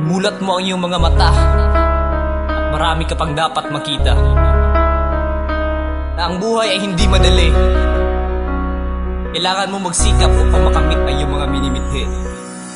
Imulat mo ang iyong mga mata at marami ka pang dapat makita. Na ang buhay ay hindi madali. Kailangan mo magsikap upang makamit ang iyong mga minimithi.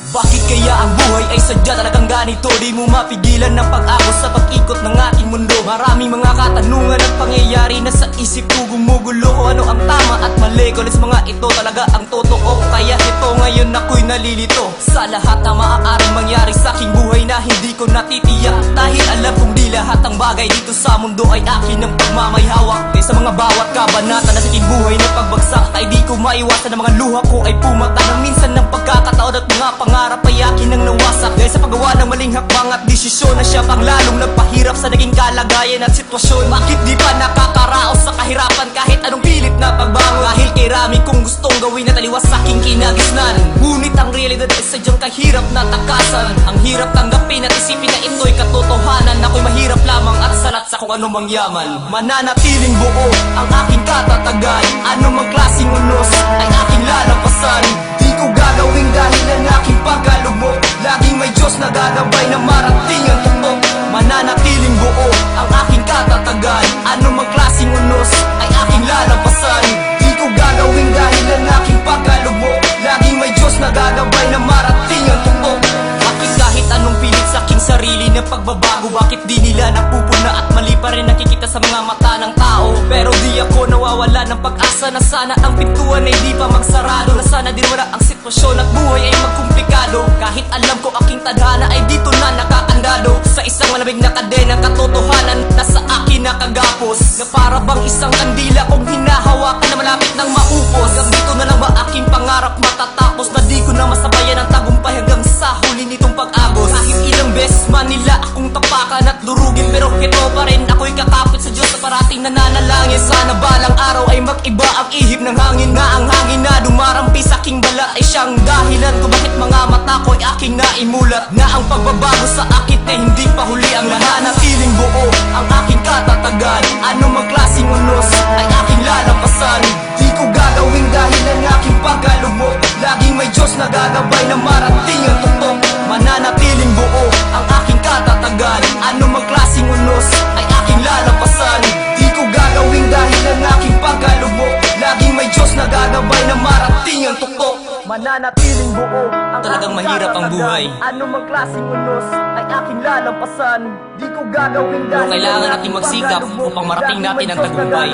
Bakit kaya ang buhay ay sadya talagang ganito? Di mo mapigilan ng pag-agos sa pag-ikot ng ating mundo. Maraming mga katanungan at pangyayari na sa isip ko gumugulo. Kung ano ang tama at mali, kulis mga ito talaga ang totoo. Kaya ito ngayon ako'y nalilito sa lahat na maaaring mangyari sa aking buhay na hindi ko natitiyak. Dahil alam kong di lahat ng bagay dito sa mundo ay akin ng pagmamayhawak. Kaya sa mga bawat kabanata na sa aking buhay na pagbagsak ay di ko maiwasan na mga luha ko ay pumata. Nang minsan ng pagkakataon at mga pangarap ay akin ang nawasak. Dahil sa paggawa ng maling hakbang at desisyon na siya pang lalong nagpahirap sa naging kalagayan at sitwasyon. Bakit di pa nakakaraos sa kahirapan kahit anong pilit na pagbangon? Dahil kay rami kong gustong gawin at aliwas sa aking kinagisnan. Ngunit ang realidad ay sadyang kahirap na takasan. Ang hirap tanggapin at isipin na ito'y katotohanan. Ako'y mahirap lamang at salat sa kung anumang yaman. Mananatiling buo ang aking katatagan. Anumang klaseng unos ay aking lalampasan. Di ko gagawin dahil ang aking pagkalubog. Laging may Diyos na gagabay na marating ang tuktok. Mananatiling buo ang aking katatagan. Anumang klaseng unos ay aking lalampasan. Di ko gagawin dahil ang aking pagkalubog. Laging may Diyos na gagabay na marating ang tuktok. Bakit kahit anong pilit sa aking sarili na pagbabago, bakit di nila napupuna at mali pa rin nakikita sa mga mata ng tao? Pero di ako nawawala ng pag-asa na sana ang pintuan ay di pa magsarado. Na sana din wala ang sitwasyon at buhay ay magkumplikado. Kahit alam ko aking tadhana ay dito na nakakandado sa isang malamig na kadena katotohanan na sa akin nakagapos. Na para bang isang kandila kong hinahawakan na malapit ng maupos. Hanggang dito na lang ba aking pangarap matatapos? Na di ko na masabayan ang tagumpay hanggang sa huli nitong pag-agos. Kahit ilang beses man nila akong tapakan at durugin, pero ito pa rin ako'y kakapit sa Diyos na parating nananalangin. Sana balang araw ay mag-iba ang ihip ng hangin. Na ang hangin na dumarampi sa aking balat ay siyang dahilan kung bakit mga mata ko'y aking naimulat. Na ang pagbabago sa akin ay hindi pa huli. Ang mananatiling buo ang aking katatagan. Anumang klaseng unos ay aking lalampasan. Di ko gagawin dahil ang aking pagkalubog. Laging may Diyos na gagabay na marating ang tuktok. Mananatiling buo ang aking katatagan. Anumang klaseng unos ay aking lalampasan. Di ko gagawin dahil ang aking pagkalubog. Laging may Diyos na gagabay na marating ang tuktok. Mananatiling buo ang Talagang mahirap ang buhay. Anumang klaseng unos ay aking lalampasan. Di ko gagawin dahil kailangan natin magsikap upang marating natin ang tagumpay.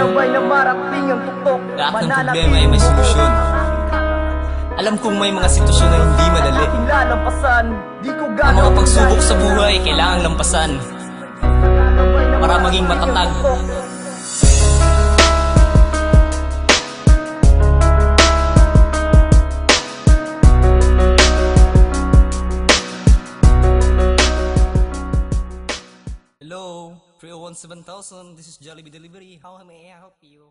Lahat ng problema ay may solusyon. Alam kong may mga sitwasyon na hindi madali. Ang mga pagsubok sa buhay kailangang lampasan para maging matatag. Hello, 301-7000, this is Jollibee Delivery. How may I help you?